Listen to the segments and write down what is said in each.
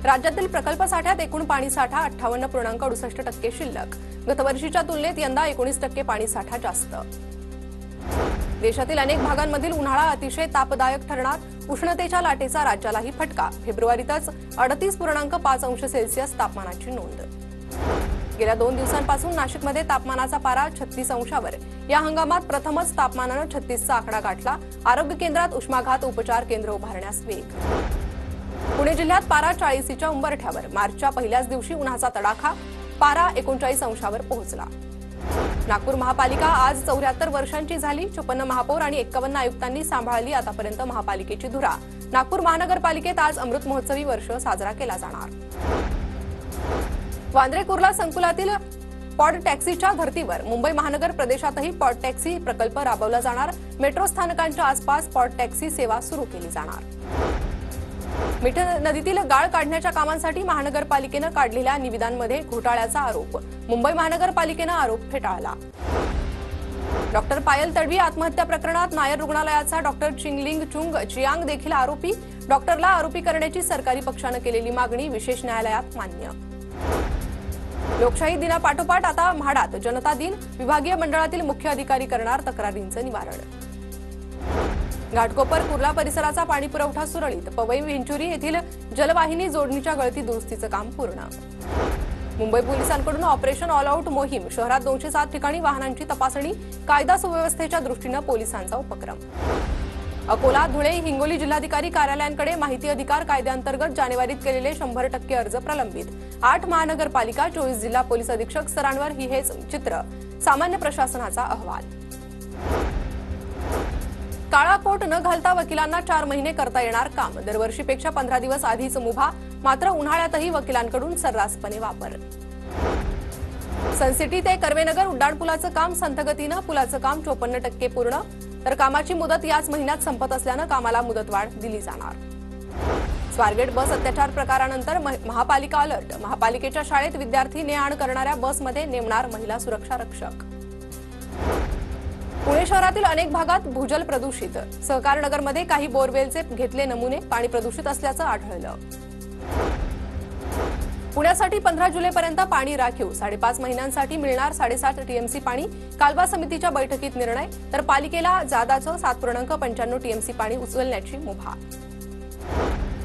राज्यातील प्रकल्प साठ्यात एकूण पाणी साठा 58.68% शिल्लक। गतवर्षीच्या तुलनेत यंदा 19% पाणी साठा जास्त। देशातील अनेक भागांमधील उन्हाळा अतिशय तापदायक ठरणार, उष्णतेच्या लाटेचा राज्यालाही फटका। फेब्रुवारीतच 38.5 अंश सेल्सिअस तापमानाची नोंद। गेल्या 2 दिवसांपासून नाशिकमध्ये तापमानाचा पारा 36 अंशावर। या हंगामात प्रथमच तापमानाने 36चा आकडा गाठला। आरोग्य केंद्रात उष्माघात उपचार केंद्र उभारण्यास वेग। पुणे जिल्ह्यात पारा 40च्या उंबरठ्यावर। मार्चच्या पहिल्याच दिवशी उन्हाचा तडाखा, पारा 39 अंशावर पोहोचला। नागपूर महापालिका आज 74 वर्षांची झाली। 54 महापौर आणि 51 आयुक्तांनी सांभाळली आतापर्यंत महापालिकेची धुरा। नागपूर महानगरपालिकेत आज अमृत महोत्सवी वर्ष साजरा केला जाणार। वांद्रे कुर्ला संकुलातील पॉड टॅक्सीच्या धर्तीवर मुंबई महानगर प्रदेशातही पॉड टॅक्सी प्रकल्प राबवला जाणार। मेट्रो स्थानकांच्या आसपास पॉड टॅक्सी सेवा सुरू केली जाणार। मिठी नदीतील गाळ काढण्याच्या कामांसाठी महानगरपालिकेने काढलेल्या निविदांमध्ये घोटाळ्याचा आरोप। मुंबई महानगरपालिकेने आरोप फेटाळला। डॉक्टर पायल तडवी आत्महत्या प्रकरणात नायर रुग्णालयाचा डॉक्टर चिंगलिंग चुंग चियांग देखील आरोपी। डॉक्टरला आरोपी करण्याची सरकारी पक्षाने केलेली मागणी विशेष न्यायालयात मान्य। लोकशाही दिनापाठोपाठ आता म्हाडात जनता दिन। विभागीय मंडळातील मुख्य अधिकारी करणार तक्रारींचं निवारण। घाटकोपर कुर्ला परिसराचा पाणी पुरवठा सुरळीत। पवई विंचुरी येथील जलवाहिनी जोडणीच्या गळती दुरुस्तीचं काम पूर्ण। मुंबई पोलिसांकडून ऑपरेशन ऑल आउट मोहीम। शहरात 207 ठिकाणी वाहनांची तपासणी। कायदा सुव्यवस्थेच्या दृष्टीने पोलिसांचा उपक्रम। अकोला, धुळे, हिंगोली जिल्हाधिकारी कार्यालयांकडे माहिती अधिकार कायद्याअंतर्गत जानेवारीत केलेले 100% अर्ज प्रलंबित। 8 महानगरपालिका 24 जिल्हा पोलीस अधीक्षक स्तरांवर हेच चित्र। सामान्य प्रशासनाचा अहवाल। काळा कोट न घालता वकिलांना 4 महिने करता येणार काम। दरवर्षीपेक्षा 15 दिवस आधीच मुभा। मात्र उन्हाळ्यातही वकिलांकडून सर्रासपणे वापर। सनसिटी ते कर्वेनगर उड्डाणपुलाचं काम संथगतीनं। पुलाचं काम 54% पूर्ण। तर कामाची मुदत याच महिन्यात संपत असल्यानं कामाला मुदतवाढ दिली जाणार। स्वारगेट बस अत्याचार प्रकारानंतर महापालिका अलर्ट। महापालिकेच्या शाळेत विद्यार्थी ने-आण करणाऱ्या बसमध्ये नेमणार महिला सुरक्षा रक्षक। पुणे शहरातील अनेक भागात भूजल प्रदूषित। सहकारनगरमध्ये काही बोरवेलचे घेतले नमुने, पाणी प्रदूषित असल्याचं आढळलं। पुण्यासाठी 15 जुलैपर्यंत पाणी राखीव। 5.5 महिन्यांसाठी मिळणार 7.5 टीएमसी पाणी। कालवा समितीच्या बैठकीत निर्णय। तर पालिकेला जादाचं 7.95 टीएमसी पाणी उचलण्याची मुभा।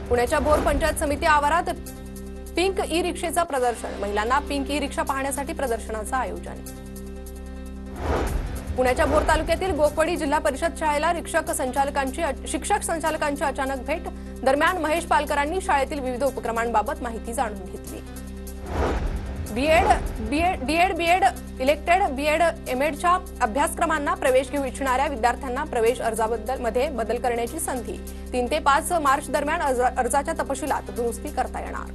पुण्याच्या भोर पंचायत समिती आवारात पिंक ई रिक्षेचं प्रदर्शन। महिलांना पिंक ई रिक्षा पाहण्यासाठी प्रदर्शनाचं आयोजन। पुण्याच्या भोर तालुक्यातील गोकवडी जिल्हा परिषद शाळेला शिक्षक संचालकांची अचानक भेट। दरम्यान महेश पालकरांनी शाळेतील विविध उपक्रमांबाबत माहिती जाणून घेतली। बीएड, इलेक्टेड बीएड, एमएडच्या अभ्यासक्रमांना प्रवेश घेऊ इच्छिणाऱ्या विद्यार्थ्यांना प्रवेश अर्जामध्ये बदल करण्याची संधी। 3 ते 5 मार्च दरम्यान अर्जाच्या तपशिलात दुरुस्ती करता येणार।